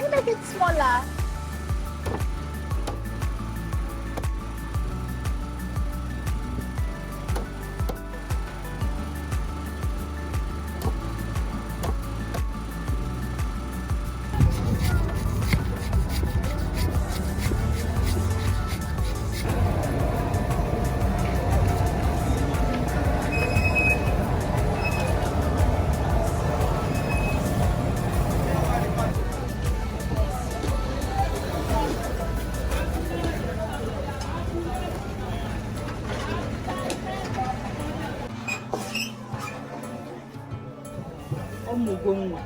you make it smaller? Omugongo.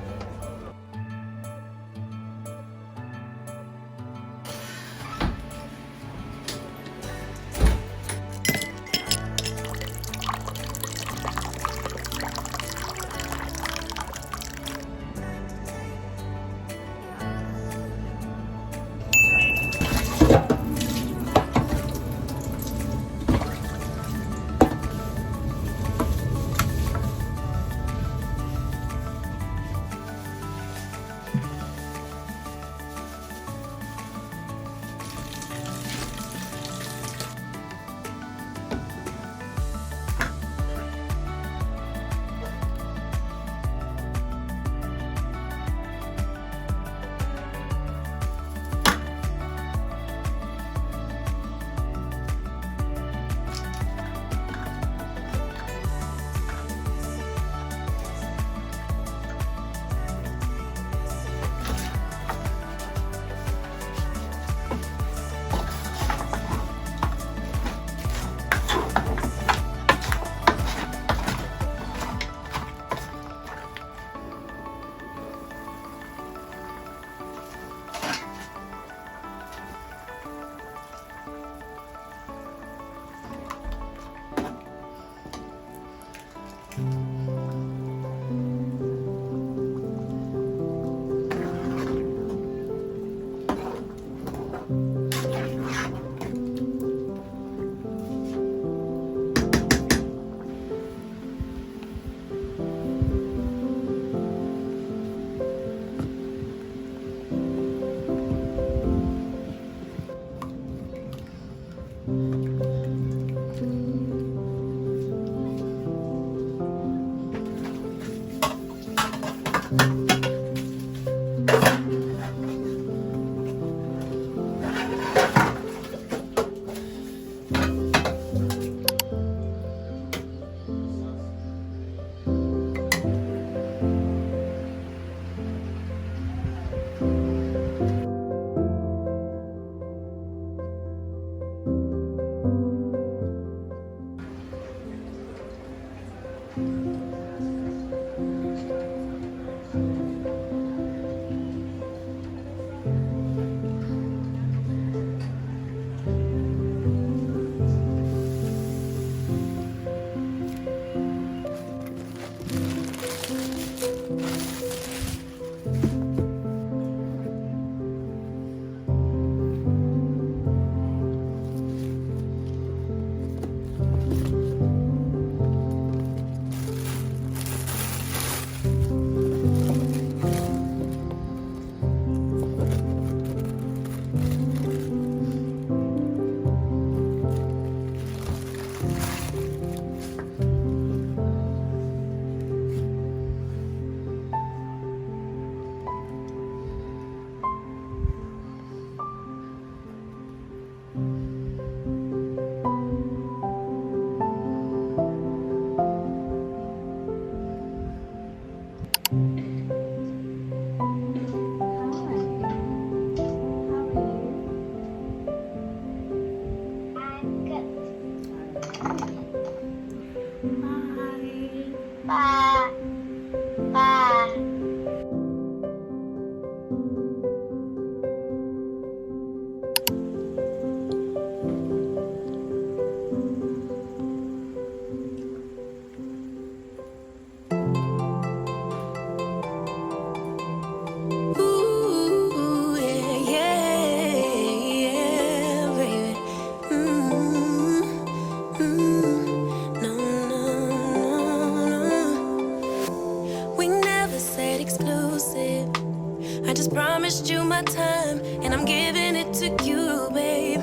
my time, and I'm giving it to you, babe.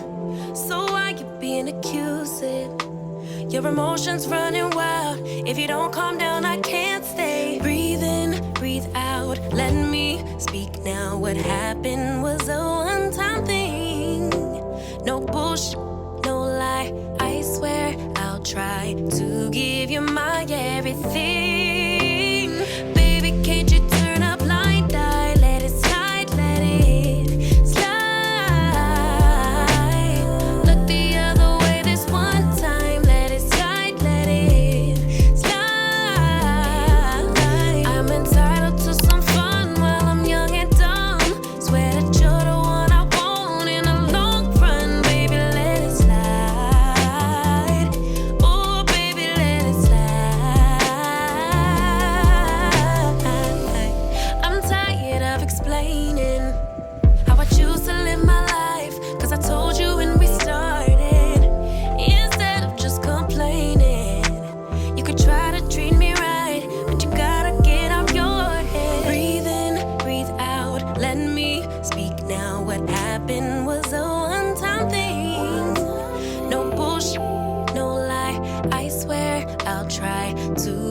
So why you being accused? Your emotions running wild. If you don't calm down, I can't stay. Breathe in, breathe out. Let me speak now. What happened was a one-time thing. No bullshit, no lie. I swear I'll try to give you my everything. Baby, can't you turn a blind eye? Let it slide, let it slide. Look the other way this one time. Let it slide, let it slide. I'm entitled to some fun while I'm young and dumb. Swear that you're the one I want in the long run. Baby, let it slide. Oh, baby, let it slide. I'm tired of explaining how I choose to live my life. Cause I told you when we started, instead of just complaining, you could try to treat me right, but you gotta get out your head. Breathe in, breathe out. Let me speak now. What happened was a one-time thing. No bullshit, no lie. I swear I'll try to